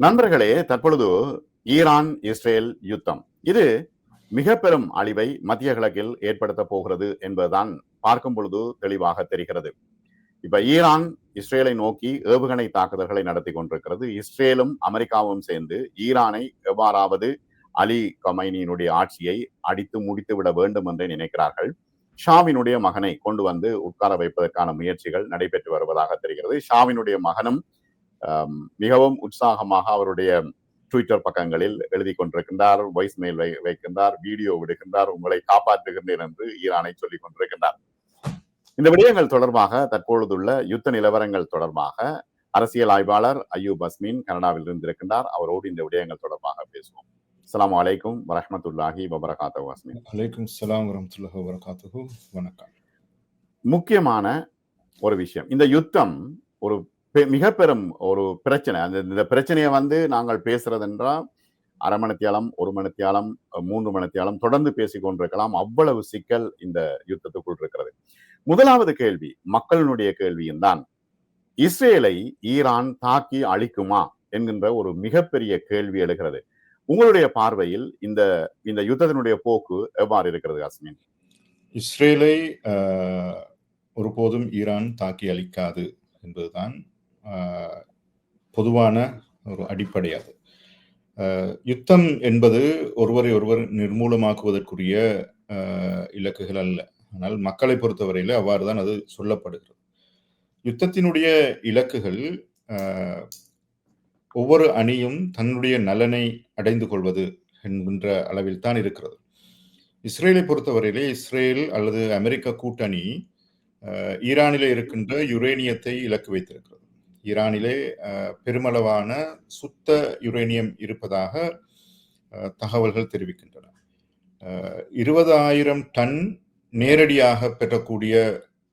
நண்பர்களே, தற்பொழுது Iran Israel யுத்தம் இது மிக பெரும் அழிவை மத்திய கிழக்கில் ஏற்படுத்த போகிறது என்பதுதான் பார்க்கும் பொழுது தெளிவாக தெரிகிறது. இப்ப ஈரான் இஸ்ரேலை நோக்கி ஏவுகணை தாக்குதல்களை நடத்தி கொண்டிருக்கிறது. இஸ்ரேலும் அமெரிக்காவும் சேர்ந்து ஈரானை எவ்வாறாவது அலி கமைனியினுடைய ஆட்சியை அடித்து முடித்து விட வேண்டும் என்று நினைக்கிறார்கள். ஷாவினுடைய மகனை கொண்டு வந்து உட்கார வைப்பதற்கான முயற்சிகள் நடைபெற்று வருவதாக தெரிகிறது. ஷாவினுடைய மகனும் மிகவும் உற்சாகமாக அவருடைய ட்விட்டர் பக்கங்களில் எழுதி கொண்டிருக்கின்றார், வாய்ஸ் மெயில் வைக்கின்றார், வீடியோ விடுகின்றார், உங்களை காப்பாற்றுகின்றேன் என்று ஈரானை சொல்லிக் கொண்டிருக்கின்றார். இந்த விடயங்கள் தொடர்பாக தற்பொழுதுள்ள யுத்த நிலவரங்கள் தொடர்பாக அரசியல் ஆய்வாளர் அய்யூப் அஸ்மீன் கனடாவில் இருந்திருக்கின்றார். அவரோடு இந்த விடயங்கள் தொடர்பாக பேசுவோம். அஸ்ஸலாமு அலைக்கும் வரஹ்மத்துல்லாஹி வபரகாத்துஹு. அஸ்மீன். அலைக்கும் ஸலாம் வரஹ்மத்துல்லாஹி வபரகாத்துஹு. வணக்கம். முக்கியமான ஒரு விஷயம், இந்த யுத்தம் ஒரு மிக பெரும் ஒரு பிரச்சனை. இந்த பிரச்சனையை நாங்கள் பேசுறது என்றால் அரை மணித்தியாலம், 1 மணித்தியாலம், 3 மணித்தியாலம் தொடர்ந்து பேசிக் கொண்டிருக்கலாம். அவ்வளவு சிக்கல் இந்த யுத்தத்துக்குள் இருக்கிறது. முதலாவது கேள்வி மக்களினுடைய கேள்வியும் தான், இஸ்ரேலை ஈரான் தாக்கி அழிக்குமா என்கின்ற ஒரு மிகப்பெரிய கேள்வி எழுகிறது. உங்களுடைய பார்வையில் இந்த இந்த யுத்தத்தினுடைய போக்கு எவ்வாறு இருக்கிறது அஸ்மின்? இஸ்ரேலை ஒருபோதும் ஈரான் தாக்கி அழிக்காது என்பதுதான் பொதுவான ஒரு அடிப்படையாது. யுத்தம் என்பது ஒருவரை ஒருவர் நிர்மூலமாக்குவதற்குரிய இலக்குகள் அல்ல. ஆனால் மக்களை பொறுத்தவரையில் அவ்வாறு தான் அது சொல்லப்படுகிறது. யுத்தத்தினுடைய இலக்குகள் ஒவ்வொரு அணியும் தன்னுடைய நலனை அடைந்து கொள்வது என்கின்ற அளவில் தான் இருக்கிறது. இஸ்ரேலை பொறுத்தவரையிலே இஸ்ரேல் அல்லது அமெரிக்க கூட்டணி ஈரானிலே இருக்கின்ற யுரேனியத்தை இலக்கு வைத்திருக்கிறது. ஈரானிலே பெருமளவான சுத்த யுரேனியம் இருப்பதாக தகவல்கள் தெரிவிக்கின்றன. 20,000 டன் நேரடியாக பெறக்கூடிய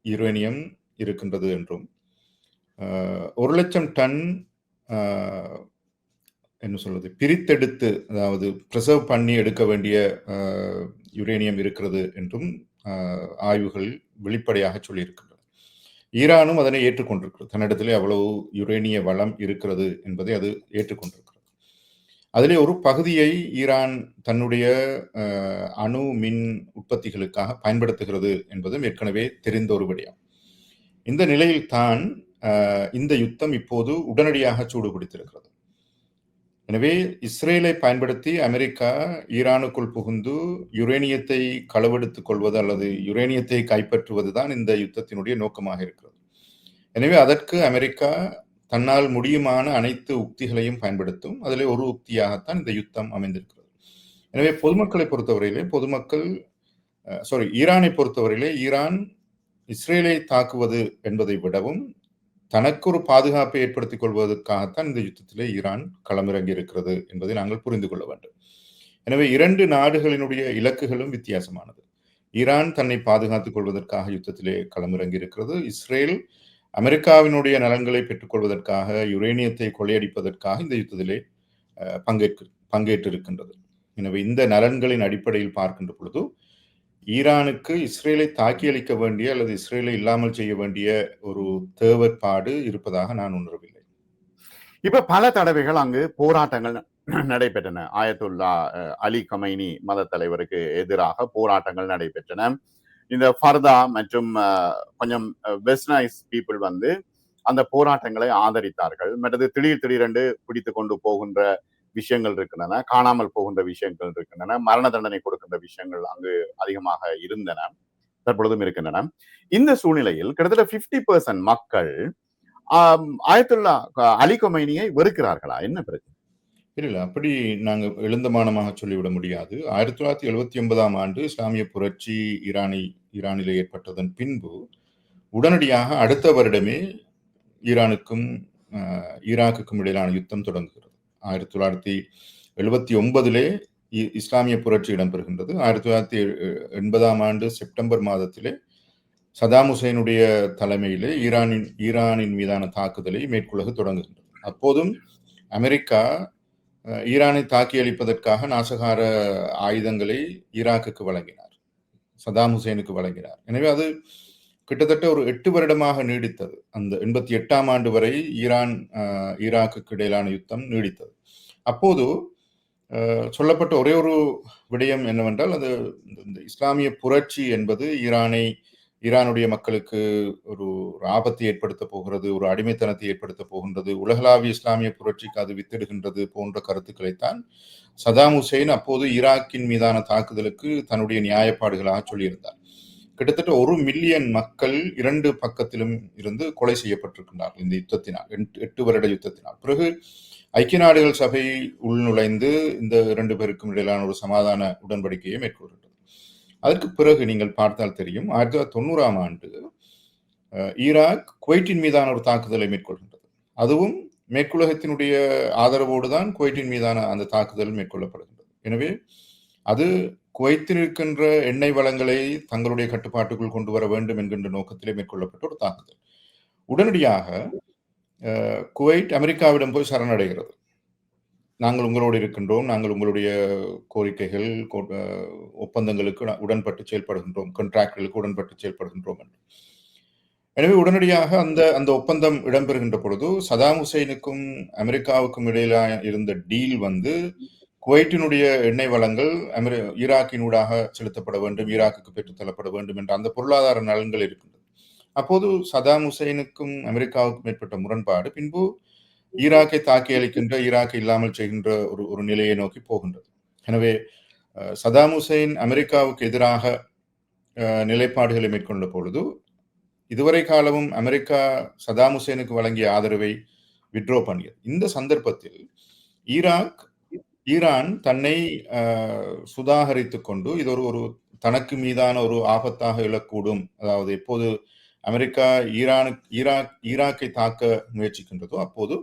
யுரேனியம் இருக்கின்றது என்றும் 1,00,000 டன் என்ன சொல்வது பிரித்தெடுத்து, அதாவது பிரிசர்வ் பண்ணி எடுக்க வேண்டிய யுரேனியம் இருக்கிறது என்றும் ஆய்வுகள் வெளிப்படையாக சொல்லியிருக்கின்றன. ஈரானும் அதனை ஏற்றுக்கொண்டிருக்கிறது. தன்னிடத்திலே அவ்வளவு யுரேனிய வளம் இருக்கிறது என்பதை அது ஏற்றுக்கொண்டிருக்கிறது. அதிலே ஒரு பகுதியை ஈரான் தன்னுடைய அணு மின் உற்பத்திகளுக்காக பயன்படுத்துகிறது என்பதும் ஏற்கனவே தெரிந்த ஒரு விடயம். இந்த நிலையில் தான் இந்த யுத்தம் இப்போது உடனடியாக சூடு பிடித்திருக்கிறது. எனவே இஸ்ரேலை பயன்படுத்தி அமெரிக்கா ஈரானுக்குள் புகுந்து யுரேனியத்தை களவெடுத்துக் கொள்வது அல்லது யுரேனியத்தை கைப்பற்றுவது தான் இந்த யுத்தத்தினுடைய நோக்கமாக இருக்கிறது. எனவே அதற்கு அமெரிக்கா தன்னால் முடியுமான அனைத்து உக்திகளையும் பயன்படுத்தும். அதில் ஒரு உக்தியாகத்தான் இந்த யுத்தம் அமைந்திருக்கிறது. எனவே பொதுமக்களை பொறுத்தவரையிலே ஈரானை பொறுத்தவரையிலே ஈரான் இஸ்ரேலை தாக்குவது என்பதை விடவும் தனக்கு ஒரு பாதுகாப்பை ஏற்படுத்திக் கொள்வதற்காகத்தான் இந்த யுத்தத்திலே ஈரான் களமிறங்கி இருக்கிறது என்பதை நாங்கள் புரிந்து கொள்ள வேண்டும். எனவே 2 நாடுகளினுடைய இலக்குகளும் வித்தியாசமானது. ஈரான் தன்னை பாதுகாத்துக் கொள்வதற்காக யுத்தத்திலே களமிறங்கி இருக்கிறது. இஸ்ரேல் அமெரிக்காவினுடைய நலன்களை பெற்றுக்கொள்வதற்காக, யுரேனியத்தை கொள்ளையடிப்பதற்காக இந்த யுத்தத்திலே பங்கேற்றிருக்கின்றது. எனவே இந்த நலன்களின் அடிப்படையில் பார்க்கின்ற பொழுது ஈரானுக்கு இஸ்ரேலை தாக்கி அளிக்க வேண்டிய அல்லது இஸ்ரேலை இல்லாமல் செய்ய வேண்டிய ஒரு தேவைப்பாடு இருப்பதாக நான் உணரவில்லை. இப்ப பல தடவைகள் அங்கு போராட்டங்கள் நடைபெற்றன. ஆயத்துல்லா அலி கமைனி மத தலைவருக்கு எதிராக போராட்டங்கள் நடைபெற்றன. இந்த ஃபர்தா மற்றும் கொஞ்சம் வெஸ்டர்னைஸ் பீப்புள் அந்த போராட்டங்களை ஆதரித்தார்கள். மற்றது திடீரென்று பிடித்து கொண்டு போகின்ற விஷயங்கள் இருக்கின்றன, காணாமல் போகின்ற விஷயங்கள் இருக்கின்றன, மரண தண்டனை கொடுக்கின்ற விஷயங்கள் அங்கு அதிகமாக இருந்தன, தற்பொழுதும் இருக்கின்றன. இந்த சூழ்நிலையில் கிட்டத்தட்ட 50% மக்கள் ஆயத்துல்லா அலி கமைனியை வெறுக்கிறார்களா? என்ன பிரச்சனை? இல்லை, அப்படி நாங்கள் எழுந்தமானமாக சொல்லிவிட முடியாது. 1979ஆம் ஆண்டு இஸ்லாமிய புரட்சி ஈரானிலே ஏற்பட்டதன் பின்பு உடனடியாக அடுத்த வருடமே ஈரானுக்கும் ஈராக்குக்கும் இடையிலான யுத்தம் தொடங்குகிறது. 1979 இஸ்லாமிய புரட்சி இடம்பெறுகின்றது. 1980ஆம் ஆண்டு செப்டம்பர் மாதத்திலே சதாம் ஹுசைனுடைய தலைமையிலே ஈரானின் மீதான தாக்குதலை மேற்கொள்ள தொடங்குகின்றது. அப்போதும் அமெரிக்கா ஈரானை தாக்கி அளிப்பதற்காக நாசகார ஆயுதங்களை ஈராக்குக்கு வழங்கினார், சதாம் ஹுசைனுக்கு வழங்கினார். எனவே அது கிட்டத்தட்ட ஒரு 8 வருடமாக நீடித்தது. அந்த 88ஆம் ஆண்டு வரை ஈராக்குக்கு இடையிலான யுத்தம் நீடித்தது. அப்போது சொல்லப்பட்ட ஒரே ஒரு விடயம் என்னவென்றால், அது இந்த இஸ்லாமிய புரட்சி என்பது ஈரானுடைய மக்களுக்கு ஒரு ஆபத்தை ஏற்படுத்தப் போகிறது, ஒரு அடிமைத்தனத்தை ஏற்படுத்தப் போகின்றது, உலகளாவிய இஸ்லாமிய புரட்சிக்கு அது வித்திடுகின்றது போன்ற கருத்துக்களைத்தான் சதாம் ஹுசேன் அப்போது ஈராக்கின் மீதான தாக்குதலுக்கு தன்னுடைய நியாயப்பாடுகளாக சொல்லியிருந்தார். கிட்டத்தட்ட 1 மில்லியன் மக்கள் 2 பக்கத்திலும் இருந்து கொலை செய்யப்பட்டிருக்கின்றார்கள் இந்த யுத்தத்தினால், 8 வருட யுத்தத்தினால். பிறகு ஐக்கிய நாடுகள் சபை உள்நுழைந்து இந்த 2 பேருக்கும் இடையிலான ஒரு சமாதான உடன்படிக்கையை மேற்கொள்கின்றது. அதற்கு பிறகு நீங்கள் பார்த்தால் தெரியும், 1990ஆம் ஆண்டு ஈராக் குவைட்டின் மீதான ஒரு தாக்குதலை மேற்கொள்கின்றது. அதுவும் மேற்குலகத்தினுடைய ஆதரவோடு தான் குவைட்டின் மீதான அந்த தாக்குதல் மேற்கொள்ளப்படுகின்றது. எனவே அது குவைத்தில் இருக்கின்ற எண்ணெய் வளங்களை தங்களுடைய கட்டுப்பாட்டுக்குள் கொண்டு வர வேண்டும் என்கின்ற நோக்கத்திலே மேற்கொள்ளப்பட்ட ஒரு தாக்குதல். உடனடியாக குவைட் அமெரிக்காவிடம் போய் சரணடைகிறது. நாங்கள் உங்களோடு இருக்கின்றோம், நாங்கள் உங்களுடைய கோரிக்கைகள், ஒப்பந்தங்களுக்கு உடன்பட்டு செயல்படுகின்றோம், கான்ட்ராக்டுகளுக்கு உடன்பட்டு செயல்படுகின்றோம் என்று. எனவே உடனடியாக அந்த ஒப்பந்தம் இடம்பெறுகின்ற பொழுது சதாம் ஹுசைனுக்கும் அமெரிக்காவுக்கும் இடையில இருந்த டீல் குவைட்டினுடைய எண்ணெய் வளங்கள் ஈராக்கினூடாக செலுத்தப்பட வேண்டும், ஈராக்குக்கு பெற்றுத்தள்ளப்பட வேண்டும் என்ற அந்த பொருளாதார நலன்கள் இருக்கின்றது. அப்போது சதாம் ஹுசைனுக்கும் அமெரிக்காவுக்கும் ஏற்பட்ட முரண்பாடு பின்பு ஈராக்கை தாக்கி அளிக்கின்ற, ஈராக்கை இல்லாமல் செய்கின்ற ஒரு நிலையை நோக்கி போகின்றது. எனவே சதாம் ஹுசைன் அமெரிக்காவுக்கு எதிராக நிலைப்பாடுகளை மேற்கொண்ட பொழுது இதுவரை காலமும் அமெரிக்கா சதாம் ஹுசேனுக்கு வழங்கிய ஆதரவை விட்ரோ பண்ணியது. இந்த சந்தர்ப்பத்தில் ஈரான் தன்னை சுதாகரித்துக் கொண்டு இது ஒரு தனக்கு மீதான ஒரு ஆபத்தாக எழக்கூடும், அதாவது எப்போது அமெரிக்கா ஈராக்கை தாக்க முயற்சிக்கின்றதோ அப்போது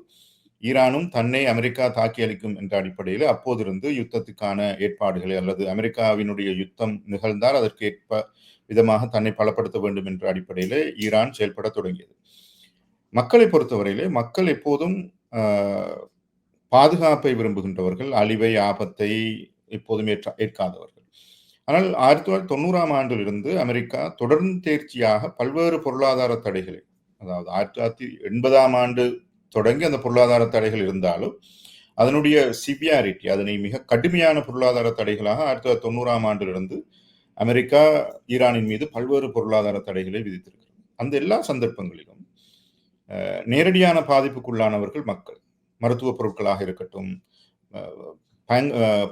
ஈரானும் தன்னை அமெரிக்கா தாக்கி அளிக்கும் என்ற அடிப்படையில் அப்போதிருந்து யுத்தத்துக்கான ஏற்பாடுகளை, அல்லது அமெரிக்காவினுடைய யுத்தம் நிகழ்ந்தால் அதற்கு ஏற்ப விதமாக தன்னை பலப்படுத்த வேண்டும் என்ற அடிப்படையிலே ஈரான் செயல்பட தொடங்கியது. மக்களை பொறுத்தவரையிலே மக்கள் எப்போதும் பாதுகாப்பை விரும்புகின்றவர்கள், அழிவை, ஆபத்தை எப்போதும் ஏற்காதவர்கள். ஆனால் 1990ஆம் ஆண்டிலிருந்து அமெரிக்கா தொடர்ந்து தேர்ச்சியாக பல்வேறு பொருளாதார தடைகளை, அதாவது 1980ஆம் ஆண்டு தொடங்கி அந்த பொருளாதார தடைகள் இருந்தாலும் அதனுடைய சிவியாரிட்டி, அதனை மிக கடுமையான பொருளாதார தடைகளாக 1990ஆம் ஆண்டிலிருந்து அமெரிக்கா ஈரானின் மீது பல்வேறு பொருளாதார தடைகளை விதித்திருக்கிறது. அந்த எல்லா சந்தர்ப்பங்களிலும் நேரடியான பாதிப்புக்குள்ளானவர்கள் மக்கள். மருத்துவ பொருட்களாக இருக்கட்டும்,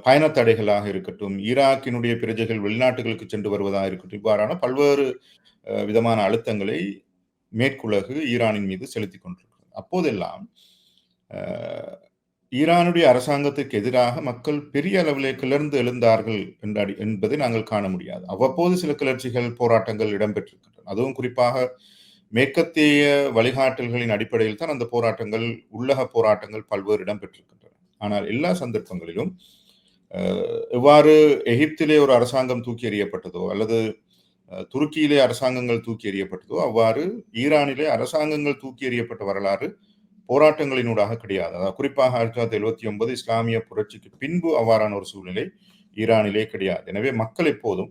பயண தடைகளாக இருக்கட்டும், ஈராக்கினுடைய பிரஜைகள் வெளிநாட்டுகளுக்கு சென்று வருவதாக இருக்கட்டும், இவ்வாறான பல்வேறு விதமான அழுத்தங்களை மேற்குலகு ஈரானின் மீது செலுத்திக் கொண்டிருக்கிறது. அப்போதெல்லாம் ஈரானுடைய அரசாங்கத்துக்கு எதிராக மக்கள் பெரிய அளவிலே கிளர்ந்து எழுந்தார்கள் என்பதை நாங்கள் காண முடியாது. அவ்வப்போது சில கிளர்ச்சிகள், போராட்டங்கள் இடம்பெற்றிருக்கின்றன. அதுவும் குறிப்பாக மேற்கத்திய வழிகாட்டல்களின் அடிப்படையில் தான் அந்த போராட்டங்கள், உள்ளக போராட்டங்கள் பல்வேறு இடம்பெற்றிருக்கின்றன. ஆனால் எல்லா சந்தர்ப்பங்களிலும் எவ்வாறு எகிப்திலே ஒரு அரசாங்கம் தூக்கி எறியப்பட்டதோ, அல்லது துருக்கியிலே அரசாங்கங்கள் தூக்கி எறியப்பட்டதோ, அவ்வாறு ஈரானிலே அரசாங்கங்கள் தூக்கி எறியப்பட்ட வரலாறு போராட்டங்களினூடாக கிடையாது. அதாவது குறிப்பாக 1979 இஸ்லாமிய புரட்சிக்கு பின்பு அவ்வாறான ஒரு சூழ்நிலை ஈரானிலே கிடையாது. எனவே மக்கள் எப்போதும்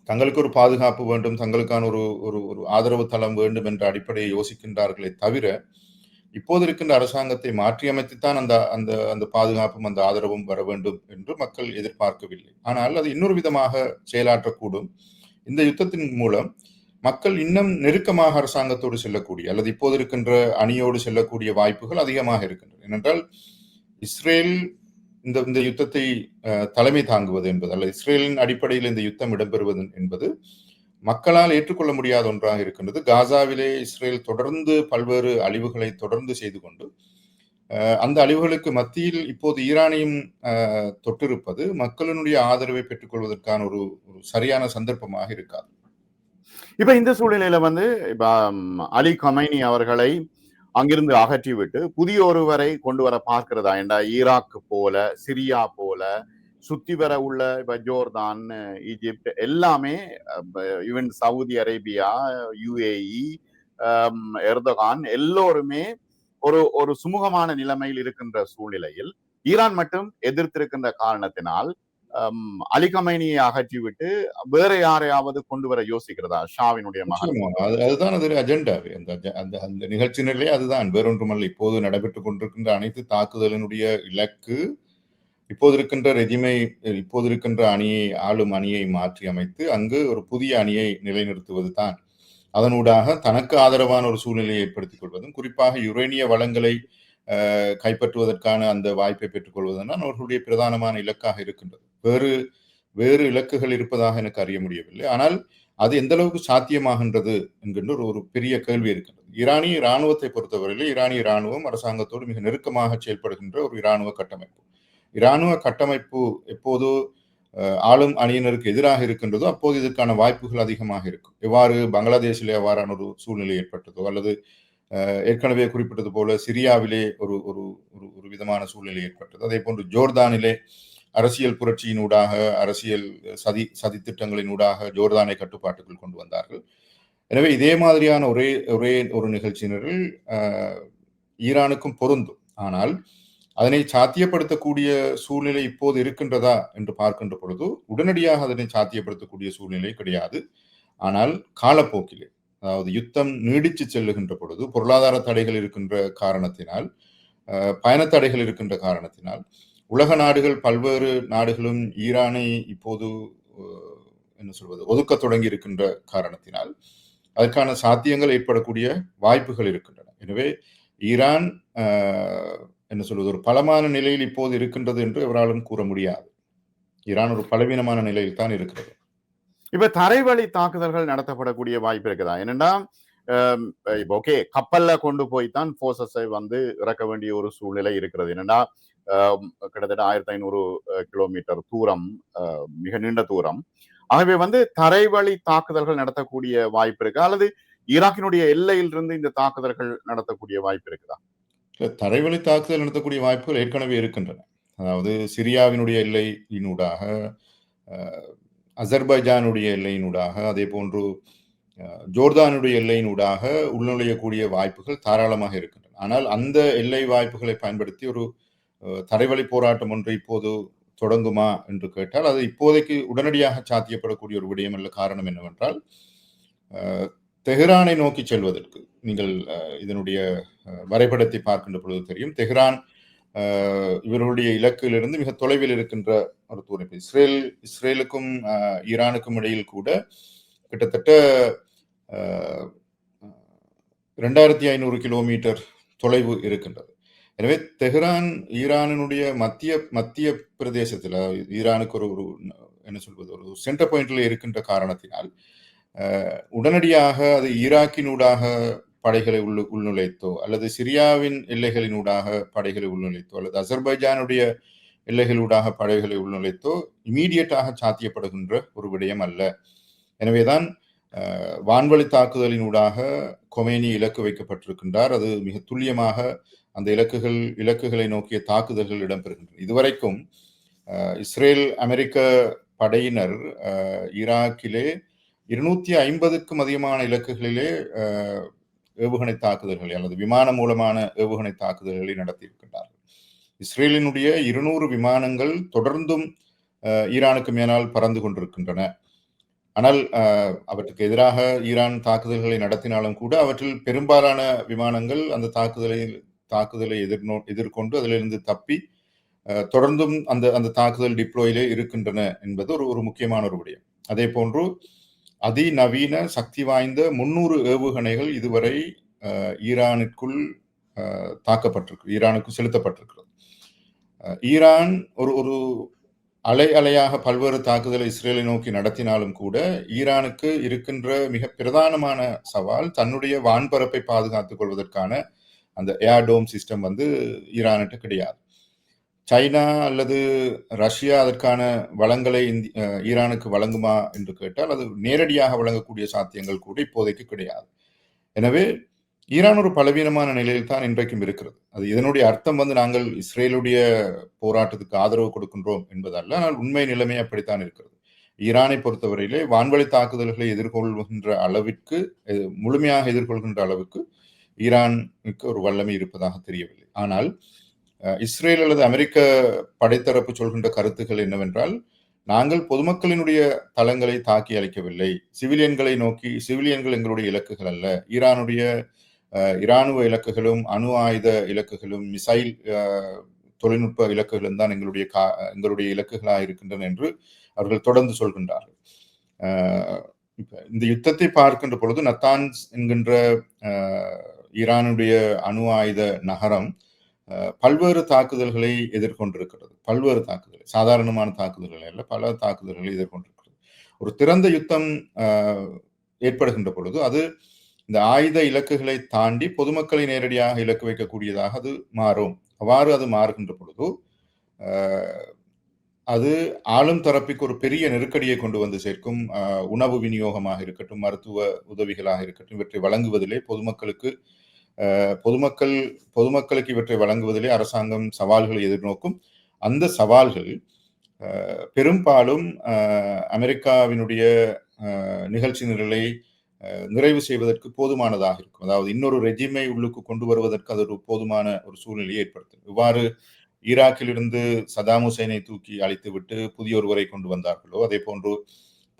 தங்களுக்கு ஒரு பாதுகாப்பு வேண்டும், தங்களுக்கான ஒரு ஆதரவு தளம் வேண்டும் என்ற அடிப்படையை யோசிக்கின்றார்களே தவிர, இப்போது இருக்கின்ற அரசாங்கத்தை மாற்றியமைத்துத்தான் அந்த பாதுகாப்பும் அந்த ஆதரவும் வர வேண்டும் என்று மக்கள் எதிர்பார்க்கவில்லை. ஆனால் அது இன்னொரு விதமாக செயலாற்றக்கூடும். இந்த யுத்தத்தின் மூலம் மக்கள் இன்னும் நெருக்கமாக அரசாங்கத்தோடு செல்லக்கூடிய, அல்லது இப்போது இருக்கின்ற அணியோடு செல்லக்கூடிய வாய்ப்புகள் அதிகமாக இருக்கின்றன. ஏனென்றால் இஸ்ரேல் இந்த யுத்தத்தை தலைமை தாங்குவது என்பது, அல்லது இஸ்ரேலின் அடிப்படையில் இந்த யுத்தம் இடம்பெறுவது என்பது மக்களால் ஏற்றுக்கொள்ள முடியாத ஒன்றாக இருக்கின்றது. காசாவிலே இஸ்ரேல் தொடர்ந்து பல்வேறு அழிவுகளை தொடர்ந்து செய்து கொண்டு, அந்த அழிவுகளுக்கு மத்தியில் இப்போது ஈரானையும் தொட்டிருப்பது மக்களினுடைய ஆதரவை பெற்றுக்கொள்வதற்கான ஒரு சரியான சந்தர்ப்பமாக இருக்காது. இப்ப இந்த சூழ்நிலையில இப்ப அலி கமைனி அவர்களை அங்கிருந்து அகற்றிவிட்டு புதிய ஒருவரை கொண்டு வர பார்க்கிறதா? என்றா ஈராக் போல, சிரியா போல சுத்தி வர உள்ள இப்ப ஜோர்தான், ஈஜிப்ட் எல்லாமே, ஈவன் சவுதி அரேபியா, யுஏஇ, எர்தோகான் எல்லோருமே ஒரு சுமூகமான நிலைமையில் இருக்கின்ற சூழ்நிலையில் ஈரான் மட்டும் எதிர்த்திருக்கின்ற காரணத்தினால் அலி கமைனியை அகற்றிவிட்டு வேற யாரையாவது கொண்டு வர யோசிக்கிறதா ஷாவினுடைய மகன் நிச்சயமா. போன்றவர்? அதுதான் அது அஜெண்டாவே. அந்த அந்த நிகழ்ச்சியினரே அதுதான். வேறொன்றுமல்ல. இப்போது நடைபெற்றுக் கொண்டிருக்கின்ற அனைத்து தாக்குதலினுடைய இலக்கு, இப்போது இருக்கின்ற ரெஜிமை, இப்போது இருக்கின்ற அணியை, ஆளும் அணியை மாற்றி அமைத்து, அங்கு ஒரு புதிய அணியை நிலைநிறுத்துவது தான். அதனூடாக தனக்கு ஆதரவான ஒரு சூழ்நிலையை ஏற்படுத்திக் கொள்வதும், குறிப்பாக யுரேனிய வளங்களை கைப்பற்றுவதற்கான அந்த வாய்ப்பை பெற்றுக் கொள்வதுதான் அவர்களுடைய பிரதானமான இலக்காக இருக்கின்றது. வேறு வேறு இலக்குகள் இருப்பதாக எனக்கு அறிய முடியவில்லை. ஆனால் அது எந்த அளவுக்கு சாத்தியமாகின்றது என்கின்ற ஒரு பெரிய கேள்வி இருக்கின்றது. ஈரானிய இராணுவத்தை பொறுத்தவரையிலே ஈரானிய இராணுவம் அரசாங்கத்தோடு மிக நெருக்கமாக செயல்படுகின்ற ஒரு இராணுவ கட்டமைப்பு. இராணுவ கட்டமைப்பு எப்போது ஆளும் அணியினருக்கு எதிராக இருக்கின்றதோ அப்போது இதற்கான வாய்ப்புகள் அதிகமாக இருக்கும். எவ்வாறு பங்களாதேஷிலே அவ்வாறான ஒரு சூழ்நிலை ஏற்பட்டதோ, அல்லது ஏற்கனவே குறிப்பிட்டது போல சிரியாவிலே ஒரு ஒரு ஒரு விதமான சூழ்நிலை ஏற்பட்டது. அதே போன்று ஜோர்தானிலே அரசியல் புரட்சியினூடாக, அரசியல் சதி திட்டங்களினூடாக ஜோர்தானை கட்டுப்பாட்டுக்குள் கொண்டு வந்தார்கள். எனவே இதே மாதிரியான ஒரே ஒரே ஒரு நிகழ்ச்சியினர்கள் ஈரானுக்கும் பொருந்தும். ஆனால் அதனை சாத்தியப்படுத்தக்கூடிய சூழ்நிலை இப்போது இருக்கின்றதா என்று பார்க்கின்ற பொழுது உடனடியாக அதனை சாத்தியப்படுத்தக்கூடிய சூழ்நிலை கிடையாது. ஆனால் காலப்போக்கிலே, அதாவது யுத்தம் நீடிச்சு செல்லுகின்ற பொழுது, பொருளாதார தடைகள் இருக்கின்ற காரணத்தினால், பயண தடைகள் இருக்கின்ற காரணத்தினால், உலக நாடுகள், பல்வேறு நாடுகளும் ஈரானை இப்போது என்ன சொல்வது, ஒதுக்க தொடங்கி இருக்கின்ற காரணத்தினால் அதற்கான சாத்தியங்கள் ஏற்படக்கூடிய வாய்ப்புகள் இருக்கின்றன. எனவே ஈரான் என்ன சொல்வது, ஒரு பலமான நிலையில் இப்போது இருக்கின்றது என்று எவராலும் கூற முடியாது. ஈரான் ஒரு பலவீனமான நிலையில் தான் இருக்கிறது. இப்ப தரைவழி தாக்குதல்கள் நடத்தப்படக்கூடிய வாய்ப்பு இருக்குதா? என்னன்னா இப்போ ஓகே, கப்பல்ல கொண்டு போய்தான் போர்சஸை வந்து இறக்க வேண்டிய ஒரு சூழ்நிலை இருக்கிறது. என்னன்னா கிட்டத்தட்ட 1500 கிலோமீட்டர் தூரம், மிக நீண்ட தூரம். ஆகவே வந்து தரைவழி தாக்குதல்கள் நடத்தக்கூடிய வாய்ப்பு இருக்கா, அல்லது ஈராக்கினுடைய எல்லையிலிருந்து இந்த தாக்குதல்கள் நடத்தக்கூடிய வாய்ப்பு இருக்குதா? தரைவழி தாக்குதல் நடத்தக்கூடிய வாய்ப்புகள் ஏற்கனவே இருக்கின்றன. அதாவது சிரியாவினுடைய எல்லையினூடாக, அசர்பைஜானுடைய எல்லையினூடாக, அதே போன்று ஜோர்தானுடைய எல்லையினூடாக உள்நுழையக்கூடிய வாய்ப்புகள் தாராளமாக இருக்கின்றன. ஆனால் அந்த எல்லை வாய்ப்புகளை பயன்படுத்தி ஒரு தரைவழி போராட்டம் ஒன்று இப்போது தொடங்குமா என்று கேட்டால் அது இப்போதைக்கு உடனடியாக சாத்தியப்படக்கூடிய ஒரு விடயம் அல்ல. காரணம் என்னவென்றால், தெஹ்ரானை நோக்கி செல்வதற்கு நீங்கள் இதனுடைய வரைபடத்தை பார்க்கின்ற பொழுது தெரியும். தெஹ்ரான் இவர்களுடைய இலக்கிலிருந்து மிக தொலைவில் இருக்கின்ற ஒரு தூரம். இஸ்ரேலுக்கும் ஈரானுக்கும் இடையில் கூட கிட்டத்தட்ட 2500 கிலோமீட்டர் தொலைவு இருக்கின்றது. எனவே தெஹ்ரான் ஈரானினுடைய மத்திய பிரதேசத்தில், ஈரானுக்கு ஒரு என்ன சொல்வது, ஒரு சென்டர் பாயிண்ட்ல இருக்கின்ற காரணத்தினால் உடனடியாக அது ஈராக்கினூடாக படைகளை உள்நுழைத்தோ, அல்லது சிரியாவின் எல்லைகளினூடாக படைகளை உள்நுழைத்தோ, அல்லது அசர்பைஜானுடைய எல்லைகளூடாக படைகளை உள்நுழைத்தோ இமீடியட்டாக சாத்தியப்படுகின்ற ஒரு விடயம் அல்ல. எனவேதான் வான்வழி தாக்குதலினூடாக கொமேனி இலக்கு வைக்கப்பட்டிருக்கின்றார். அது மிக துல்லியமாக அந்த இலக்குகளை நோக்கிய தாக்குதல்கள் இடம்பெறுகின்றன. இதுவரைக்கும் இஸ்ரேல் அமெரிக்க படையினர் ஈராக்கிலே 250க்கும் அதிகமான இலக்குகளிலே ஏவுகணை தாக்குதல்களை அல்லது விமானம் மூலமான ஏவுகணை தாக்குதல்களை நடத்தியிருக்கின்றார்கள். இஸ்ரேலினுடைய 200 விமானங்கள் தொடர்ந்தும் ஈரானுக்கு மேலால் பறந்து கொண்டிருக்கின்றன. ஆனால் அவற்றுக்கு எதிராக ஈரான் தாக்குதல்களை நடத்தினாலும் கூட அவற்றில் பெரும்பாலான விமானங்கள் அந்த தாக்குதலை எதிர்கொண்டு அதிலிருந்து தப்பி தொடர்ந்தும் அந்த தாக்குதல் டிப்ளோயிலே இருக்கின்றன என்பது ஒரு முக்கியமான ஒரு விடயம். அதே போன்று அதிநவீன சக்தி வாய்ந்த 300 ஏவுகணைகள் இதுவரை ஈரானுக்குள் ஈரானுக்கு செலுத்தப்பட்டிருக்கிறது. ஈரான் ஒரு அலையாக பல்வேறு தாக்குதலை இஸ்ரேலை நோக்கி நடத்தினாலும் கூட ஈரானுக்கு இருக்கின்ற மிக பிரதானமான சவால் தன்னுடைய வான்பரப்பை பாதுகாத்துக் கொள்வதற்கான அந்த ஏர்டோம் சிஸ்டம் வந்து ஈரானுக்கு கிடையாது. சைனா அல்லது ரஷ்யா அதற்கான வளங்களை ஈரானுக்கு வழங்குமா என்று கேட்டால் அது நேரடியாக வழங்கக்கூடிய சாத்தியங்கள் கூட இப்போதைக்கு கிடையாது. எனவே ஈரான் ஒரு பலவீனமான நிலையில் தான் இன்றைக்கும் இருக்கிறது. அது இதனுடைய அர்த்தம் வந்து நாங்கள் இஸ்ரேலுடைய போராட்டத்துக்கு ஆதரவு கொடுக்கின்றோம் என்பதல்ல. ஆனால் உண்மை நிலைமை அப்படித்தான் இருக்கிறது. ஈரானை பொறுத்தவரையிலே வான்வழி தாக்குதல்களை எதிர்கொள்கின்ற அளவிற்கு, முழுமையாக எதிர்கொள்கின்ற அளவுக்கு ஈரானுக்கு ஒரு வல்லமை இருப்பதாக தெரியவில்லை. ஆனால் இஸ்ரேல் அல்லது அமெரிக்க படைத்தரப்பு சொல்கின்ற கருத்துக்கள் என்னவென்றால், நாங்கள் பொதுமக்களினுடைய தளங்களை தாக்கி அளிக்கவில்லை. சிவிலியன்களை நோக்கி, சிவிலியன்கள் எங்களுடைய இலக்குகள் அல்ல. ஈரானுடைய இராணுவ இலக்குகளும், அணு ஆயுத இலக்குகளும், மிசைல் தொழில்நுட்ப இலக்குகளும் தான் எங்களுடைய இலக்குகளாக இருக்கின்றன என்று அவர்கள் தொடர்ந்து சொல்கின்றார்கள். இந்த யுத்தத்தை பார்க்கின்ற பொழுது நத்தான்ஸ் என்கின்ற ஈரானுடைய அணு ஆயுத நகரம் பல்வேறு தாக்குதல்களை எதிர்கொண்டிருக்கிறது. பல்வேறு தாக்குதல்கள், சாதாரணமான தாக்குதல்கள் அல்ல, பல தாக்குதல்களை எதிர்கொண்டிருக்கிறது. ஒரு திறந்த யுத்தம் ஏற்படுகின்ற பொழுது அது இந்த ஆயுத இலக்குகளை தாண்டி பொதுமக்களை நேரடியாக இலக்கு வைக்கக்கூடியதாக அது மாறும். அவ்வாறு அது மாறுகின்ற பொழுது அது ஆளும் தரப்புக்கு ஒரு பெரிய நெருக்கடியை கொண்டு வந்து சேர்க்கும். உணவு விநியோகமாக இருக்கட்டும், மருத்துவ உதவிகளாக இருக்கட்டும், இவற்றை வழங்குவதிலே பொதுமக்களுக்கு இவற்றை வழங்குவதிலே அரசாங்கம் சவால்களை எதிர்நோக்கும். அந்த சவால்கள் பெரும்பாலும் அமெரிக்காவினுடைய நிகழ்ச்சி நிரலை நிறைவு செய்வதற்கு போதுமானதாக இருக்கும். அதாவது இன்னொரு ரெஜிமை உள்ளுக்கு கொண்டு வருவதற்கு அது ஒரு போதுமான ஒரு சூழ்நிலையை ஏற்படுத்தும். இவ்வாறு ஈராக்கிலிருந்து சதாம் ஹுசைனை தூக்கி அழித்துவிட்டு புதிய ஒருவரை கொண்டு வந்தார்களோ, அதே போன்று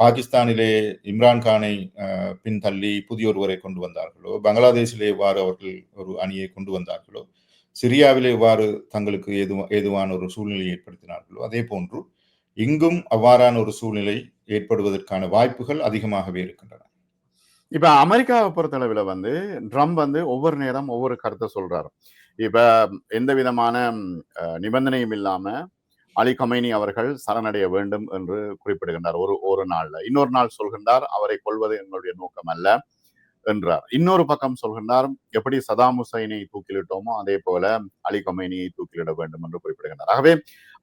பாகிஸ்தானிலே இம்ரான்கானை பின்தள்ளி புதிய ஒருவரை கொண்டு வந்தார்களோ, பங்களாதேஷிலே இவ்வாறு அவர்கள் ஒரு அணியை கொண்டு வந்தார்களோ, சிரியாவிலே இவ்வாறு தங்களுக்கு ஏதுவான ஒரு சூழ்நிலையை ஏற்படுத்தினார்களோ, அதே போன்று இங்கும் அவ்வாறான ஒரு சூழ்நிலை ஏற்படுவதற்கான வாய்ப்புகள் அதிகமாகவே இருக்கின்றன. இப்ப அமெரிக்காவை பொறுத்தளவில் ட்ரம்ப் ஒவ்வொரு நேரம் ஒவ்வொரு கருத்தை சொல்றாரு. இப்ப எந்த விதமான நிபந்தனையும் இல்லாம அலி கமைனி அவர்கள் சரணடைய வேண்டும் என்று குறிப்பிடுகின்றார் ஒரு நாள்ல. இன்னொரு நாள் சொல்கின்றார் அவரை கொல்வது எங்களுடைய நோக்கம் அல்ல என்றார். இன்னொரு பக்கம் சொல்கின்றார் எப்படி சதாம் ஹுசைனை தூக்கிலிட்டோமோ அதே போல அலி கமைனியை தூக்கிலிட வேண்டும் என்று குறிப்பிடுகின்றார். ஆகவே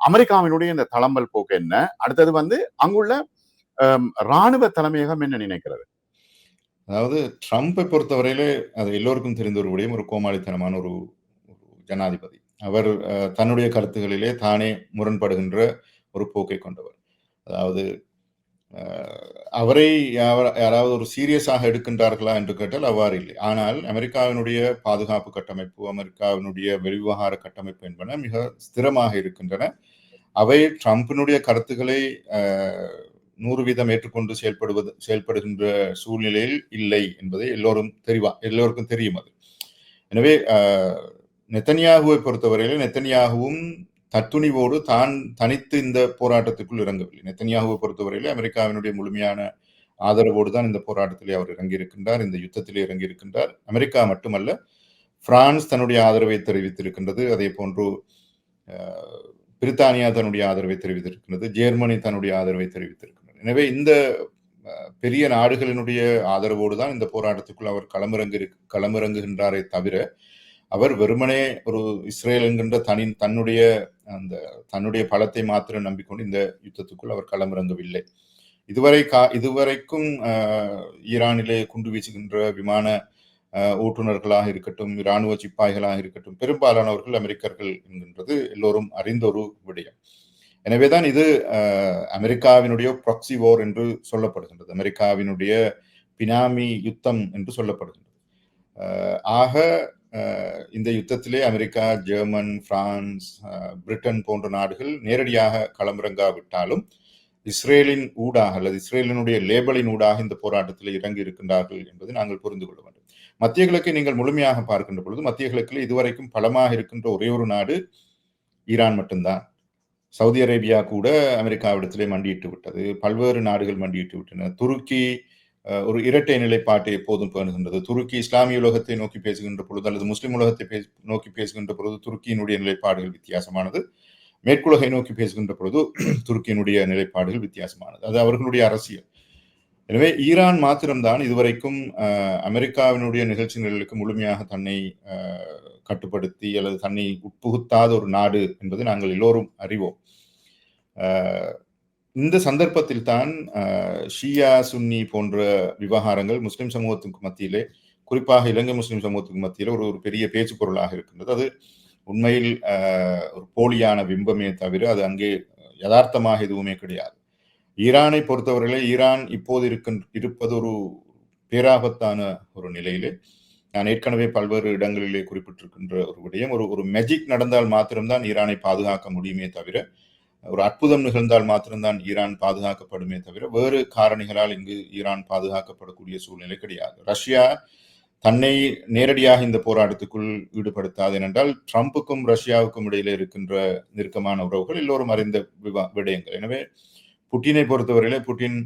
அமெரிக்காவினுடைய இந்த தளம்பல் போக்கு என்ன? அடுத்தது அங்குள்ள இராணுவ தலைமையகம் என்ன நினைக்கிறது? அதாவது ட்ரம்பை பொறுத்தவரையிலே அது எல்லோருக்கும் தெரிந்த ஒரு விடயம், ஒரு கோமாளித்தனமான ஒரு ஜனாதிபதி. அவர் தன்னுடைய கருத்துகளிலே தானே முரண்படுகின்ற ஒரு போக்கை கொண்டவர். அதாவது அவரை யாராவது ஒரு சீரியஸாக எடுக்கின்றார்களா என்று கேட்டால் அவ்வாறு இல்லை. ஆனால் அமெரிக்காவினுடைய பாதுகாப்பு கட்டமைப்பு, அமெரிக்காவினுடைய வெளிவிவகார கட்டமைப்பு என்பன மிக ஸ்திரமாக இருக்கின்றன. அவை ட்ரம்பினுடைய கருத்துக்களை 100% ஏற்றுக்கொண்டு செயல்படுகின்ற சூழ்நிலையில் இல்லை என்பதை எல்லோருக்கும் தெரியும் அது. எனவே நெத்தன்யாகுவை பொறுத்தவரையில் நெத்தன்யாகுவும் தத்துணிவோடு தான் தனித்து இந்த போராட்டத்துக்குள் இறங்கவில்லை. நெத்தன்யாகுவை பொறுத்தவரையில் அமெரிக்காவினுடைய முழுமையான ஆதரவோடு தான் இந்த போராட்டத்திலே அவர் இறங்கியிருக்கின்றார், இந்த யுத்தத்திலே இறங்கியிருக்கின்றார். அமெரிக்கா மட்டுமல்ல, பிரான்ஸ் தன்னுடைய ஆதரவை தெரிவித்திருக்கின்றது. அதே போன்று பிரித்தானியா தன்னுடைய ஆதரவை தெரிவித்திருக்கின்றது, ஜெர்மனி தன்னுடைய ஆதரவை தெரிவித்திருக்கின்றது. எனவே இந்த பெரிய நாடுகளினுடைய ஆதரவோடு தான் இந்த போராட்டத்துக்குள் அவர் களமிறங்குகின்றாரே தவிர அவர் வெறுமனே ஒரு இஸ்ரேல் என்கின்ற தன்னுடைய பலத்தை மாத்திரம் நம்பிக்கொண்டு இந்த யுத்தத்துக்குள் அவர் களமிறங்கவில்லை. இதுவரைக்கும் ஈரானிலே குண்டு வீசுகின்ற விமான ஓட்டுநர்களாக இருக்கட்டும், இராணுவ சிப்பாய்களாக இருக்கட்டும், பெரும்பாலானவர்கள் அமெரிக்கர்கள் என்கின்றது எல்லோரும் அறிந்த ஒரு விடயம். எனவேதான் இது அமெரிக்காவினுடைய ப்ராக்சி வார் என்று சொல்லப்படுகின்றது, அமெரிக்காவினுடைய பினாமி யுத்தம் என்று சொல்லப்படுகின்றது. ஆக இந்த யுத்தத்திலே அமெரிக்கா, ஜெர்மன், பிரான்ஸ், பிரிட்டன் போன்ற நாடுகள் நேரடியாக களமிறங்காவிட்டாலும் இஸ்ரேலின் ஊடாக அல்லது இஸ்ரேலினுடைய லேபலின் ஊடாக இந்த போராட்டத்தில் இறங்கி இருக்கின்றார்கள் என்பதை நாங்கள் புரிந்து கொள்ள வேண்டும். மத்திய கிழக்கை நீங்கள் முழுமையாக பார்க்கின்ற பொழுது மத்திய கிழக்கில் இதுவரைக்கும் பலமாக இருக்கின்ற ஒரே ஒரு நாடு ஈரான் மட்டும்தான். சவுதி அரேபியா கூட அமெரிக்காவிடத்திலே மண்டியிட்டு விட்டது, பல்வேறு நாடுகள் மண்டியிட்டு விட்டன. துருக்கி ஒரு இரட்டை நிலைப்பாட்டை எப்போதும் பேணுகின்றது. துருக்கி இஸ்லாமிய உலகத்தை நோக்கி பேசுகின்ற பொழுது அல்லது முஸ்லிம் உலகத்தை நோக்கி பேசுகின்ற பொழுது துருக்கியினுடைய நிலைப்பாடுகள் வித்தியாசமானது, மேற்குலகை நோக்கி பேசுகின்ற பொழுது துருக்கியினுடைய நிலைப்பாடுகள் வித்தியாசமானது. அது அவர்களுடைய அரசியல். எனவே ஈரான் மாத்திரம்தான் இதுவரைக்கும் அமெரிக்காவினுடைய நிகழ்ச்சிகளுக்கு முழுமையாக தன்னை கட்டுப்படுத்தி அல்லது தன்னை உட்புகுத்தாத ஒரு நாடு என்பதை நாங்கள் எல்லோரும் அறிவோம். இந்த சந்தர்ப்பத்தில் தான் ஷியா சுன்னி போன்ற விவகாரங்கள் முஸ்லிம் சமூகத்துக்கு மத்தியிலே, குறிப்பாக இலங்கை முஸ்லிம் சமூகத்துக்கு மத்தியில் ஒரு பெரிய பேச்சு பொருளாக இருக்கின்றது. அது உண்மையில் ஒரு போலியான பிம்பமே தவிர அது அங்கே யதார்த்தமாக எதுவுமே கிடையாது. ஈரானை பொறுத்தவரையிலே ஈரான் இப்போது இருப்பது ஒரு பேராபத்தான ஒரு நிலையிலே. நான் ஏற்கனவே பல்வேறு இடங்களிலே குறிப்பிட்டிருக்கின்ற ஒரு விடயம், ஒரு மேஜிக் நடந்தால் மாத்திரம்தான் ஈரானை பாதுகாக்க முடியுமே தவிர ஒரு அற்புதம் நிகழ்ந்தால் மாத்திரம்தான் ஈரான் பாதுகாக்கப்படுமே தவிர வேறு காரணிகளால் இங்கு ஈரான் பாதுகாக்கப்படக்கூடிய சூழ்நிலை கிடையாது. ரஷ்யா தன்னை நேரடியாக இந்த போராட்டத்துக்குள் ஈடுபடுத்தாது. ஏனென்றால் ட்ரம்புக்கும் ரஷ்யாவுக்கும் இடையில இருக்கின்ற நெருக்கமான உறவுகள் எல்லோரும் அறிந்த விடயங்கள். எனவே புட்டினை பொறுத்தவரையிலே புட்டின்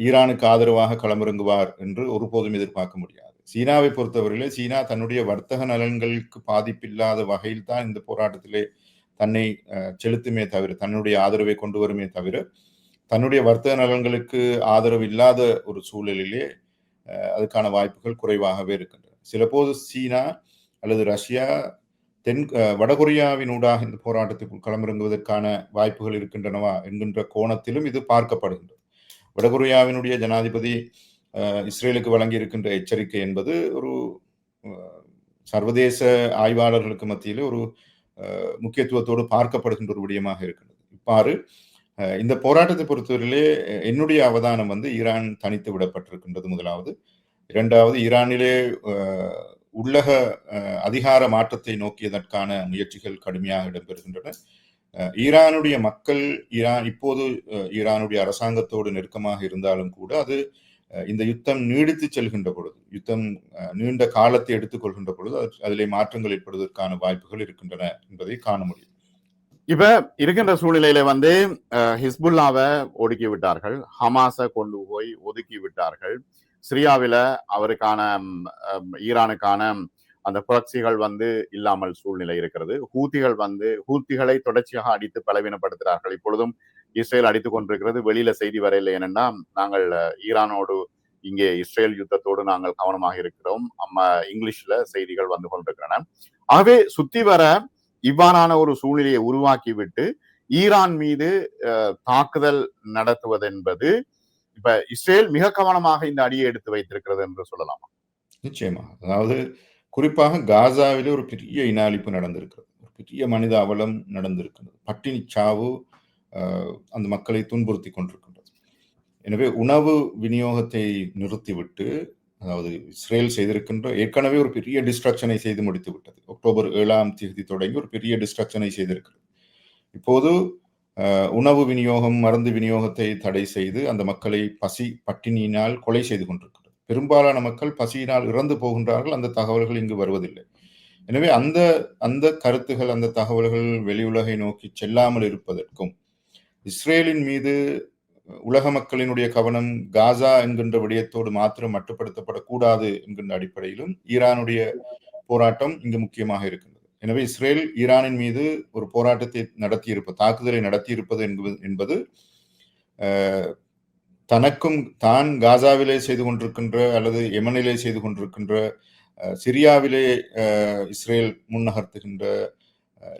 ஈரானுக்கு ஆதரவாக களமிறங்குவார் என்று ஒருபோதும் எதிர்பார்க்க முடியாது. சீனாவை பொறுத்தவரையிலே சீனா தன்னுடைய வர்த்தக நலன்களுக்கு பாதிப்பில்லாத வகையில் தான் இந்த போராட்டத்திலே தன்னை செலுத்துமே தவிர, தன்னுடைய ஆதரவை கொண்டு வருமே தவிர, தன்னுடைய வர்த்தக நலன்களுக்கு ஆதரவு இல்லாத ஒரு சூழலிலே அதுக்கான வாய்ப்புகள் குறைவாகவே இருக்கின்றன. சிலபோது சீனா அல்லது ரஷ்யா வடகொரியாவினூடாக இந்த போராட்டத்துக்குள் களமிறங்குவதற்கான வாய்ப்புகள் இருக்கின்றனவா என்கின்ற கோணத்திலும் இது பார்க்கப்படுகின்றது. வடகொரியாவினுடைய ஜனாதிபதி இஸ்ரேலுக்கு வழங்கி இருக்கின்ற எச்சரிக்கை என்பது ஒரு சர்வதேச ஆய்வாளர்களுக்கு மத்தியில் ஒரு முக்கியத்துவத்தோடு பார்க்கப்படுகின்ற ஒரு விடயமாக இருக்கிறது. இவ்வாறு இந்த போராட்டத்தை பொறுத்தவரையிலே என்னுடைய அவதானம் ஈரான் தனித்து விடப்பட்டிருக்கின்றது முதலாவது. இரண்டாவது, ஈரானிலே உள்ளக அதிகார மாற்றத்தை நோக்கியதற்கான முயற்சிகள் கடுமையாக இடம்பெறுகின்றன. ஈரானுடைய மக்கள் இப்போது ஈரானுடைய அரசாங்கத்தோடு நெருக்கமாக இருந்தாலும் கூட அது இந்த யுத்தம் நீடித்து செல்கின்ற பொழுது, யுத்தம் நீண்ட காலத்தை எடுத்துக்கொள்கின்ற பொழுது அதிலே மாற்றங்கள் ஏற்படுவதற்கான வாய்ப்புகள் இருக்கின்றன என்பதை காண முடியும். இப்ப இருக்கின்ற சூழ்நிலையில ஹிஸ்புல்லாவை ஒடுக்கி விட்டார்கள், ஹமாஸை கொண்டு போய் ஒதுக்கி விட்டார்கள். சிரியாவில அவருக்கான ஈரானுக்கான அந்த புரட்சிகள் இல்லாமல் சூழ்நிலை இருக்கிறது. ஹூத்திகளை தொடர்ச்சியாக அடித்து பலவீனப்படுத்துகிறார்கள். இப்பொழுதும் இஸ்ரேல் அடித்துக் கொண்டிருக்கிறது. வெளியில செய்தி வரையில்லை. ஏனென்னா நாங்கள் ஈரானோடு இங்கே இஸ்ரேல் யுத்தத்தோடு நாங்கள் கவனமாக இருக்கிறோம். இங்கிலீஷ்ல செய்திகள் வந்து கொண்டிருக்கின்றன. ஆகவே சுத்தி வர இவ்வாறான ஒரு சூழ்நிலையை உருவாக்கிவிட்டு ஈரான் மீது தாக்குதல் நடத்துவது என்பது இப்ப இஸ்ரேல் மிக கவனமாக இந்த அடியை எடுத்து வைத்திருக்கிறது என்று சொல்லலாமா? நிச்சயமா. அதாவது குறிப்பாக காசாவிலே ஒரு பெரிய இன அழிப்பு நடந்திருக்கிறது. ஒரு பெரிய மனித அவலம் நடந்திருக்கிறது. பட்டினி சாவு அந்த மக்களை துன்புறுத்தி கொண்டிருக்கின்றது. எனவே உணவு விநியோகத்தை நிறுத்திவிட்டு, அதாவது இஸ்ரேல் செய்திருக்கின்ற ஏற்கனவே ஒரு பெரிய டிஸ்ட்ரக்ஷனை செய்து முடித்து விட்டது. அக்டோபர் 7ஆம் தேதி தொடங்கி ஒரு பெரிய டிஸ்ட்ரக்ஷனை செய்திருக்கிறது. இப்போது உணவு விநியோகம், மருந்து விநியோகத்தை தடை செய்து அந்த மக்களை பட்டினியினால் கொலை செய்து கொண்டிருக்கிறது. பெரும்பாலான மக்கள் பசியினால் இறந்து போகின்றார்கள். அந்த தகவல்கள் இங்கு வருவதில்லை. எனவே அந்த கருத்துகள், அந்த தகவல்கள் வெளியுலகை நோக்கி செல்லாமல் இருப்பதற்கும், இஸ்ரேலின் மீது உலக மக்களினுடைய கவனம் காசா என்கின்ற விடயத்தோடு மாத்திரம் மட்டுப்படுத்தப்படக்கூடாது என்கின்ற அடிப்படையிலும் ஈரானுடைய போராட்டம் இங்கு முக்கியமாக இருக்கின்றது. எனவே இஸ்ரேல் ஈரானின் மீது ஒரு போராட்டத்தை தாக்குதலை நடத்தியிருப்பது என்பது தான் காசாவிலே செய்து கொண்டிருக்கின்ற அல்லது யெமனிலே செய்து கொண்டிருக்கின்ற, சிரியாவிலே இஸ்ரேல் முன்னகர்த்துகின்ற,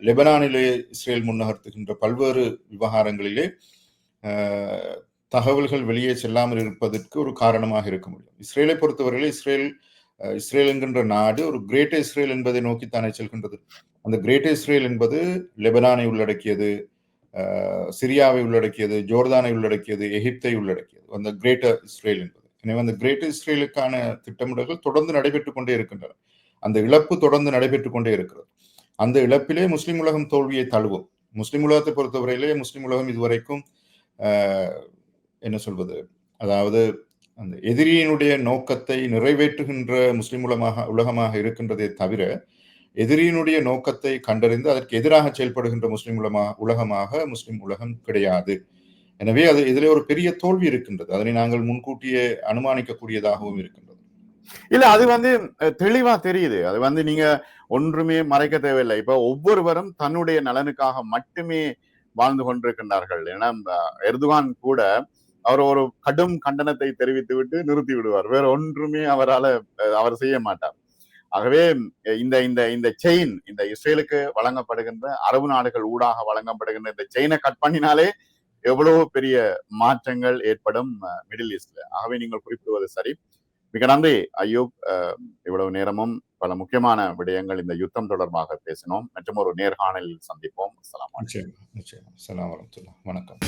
லெபனானிலே இஸ்ரேல் முன்னகர்த்துகின்ற பல்வேறு விவகாரங்களிலே தகவல்கள் வெளியே செல்லாமல் இருப்பதற்கு ஒரு காரணமாக இருக்க முடியும். இஸ்ரேலை பொறுத்தவரையிலே இஸ்ரேல் என்கின்ற நாடு ஒரு கிரேட் இஸ்ரேல் என்பதை நோக்கித்தானே செல்கின்றது. அந்த கிரேட் இஸ்ரேல் என்பது லெபனானை உள்ளடக்கியது, சிரியாவை உள்ளடக்கியது, ஜோர்தானை உள்ளடக்கியது, எகிப்தை உள்ளடக்கியது அந்த கிரேட்டர் இஸ்ரேல் என்பது. எனவே அந்த கிரேட்டர் இஸ்ரேலுக்கான திட்டமிடல்கள் தொடர்ந்து நடைபெற்றுக் கொண்டே இருக்கின்றன. அந்த இழப்பு தொடர்ந்து நடைபெற்றுக் கொண்டே இருக்கிறது. அந்த இழப்பிலே முஸ்லிம் உலகம் தோல்வியை தழுவும். முஸ்லிம் உலகத்தை பொறுத்தவரையிலே முஸ்லிம் உலகம் இதுவரைக்கும் என்ன சொல்வது, அதாவது அந்த எதிரியினுடைய நோக்கத்தை நிறைவேற்றுகின்ற முஸ்லிம் உலகமாக இருக்கின்றதே தவிர, எதிரியினுடைய நோக்கத்தை கண்டறிந்து அதற்கு எதிராக செயல்படுகின்ற முஸ்லிம் உலகமாக முஸ்லிம் உலகம் கிடையாது. எனவே இதிலே ஒரு பெரிய தோல்வி இருக்கின்றது. அதனை நாங்கள் முன்கூட்டியே அனுமானிக்கக்கூடியதாகவும் இருக்கின்றது. இல்ல, அது தெளிவா தெரியுது. அது நீங்க ஒன்றுமே மறைக்க தேவையில்லை. இப்ப ஒவ்வொருவரும் தன்னுடைய நலனுக்காக மட்டுமே வாழ்ந்து கொண்டிருக்கின்றார்கள். ஏன்னா எர்துகான் கூட அவர் ஒரு கடும் கண்டனத்தை தெரிவித்து விட்டு நிறுத்தி விடுவார். வேற ஒன்றுமே அவர் செய்ய மாட்டார். ஆகவே இந்த செயின், இந்த இஸ்ரேலுக்கு வழங்கப்படுகின்ற அரபு நாடுகள் ஊடாக வழங்கப்படுகின்ற இந்த செயினை கட் பண்ணினாலே எவ்வளவு பெரிய மாற்றங்கள் ஏற்படும் மிடில் ஈஸ்ட்ல. ஆகவே நீங்கள் குறிப்பிடுவது சரி. மிக நன்றி அய்யூப். இவ்வளவு நேரமும் பல முக்கியமான விடயங்கள் இந்த யுத்தம் தொடர்பாக பேசினோம். மற்றும் ஒரு நேர்காணலில் சந்திப்போம். வணக்கம்.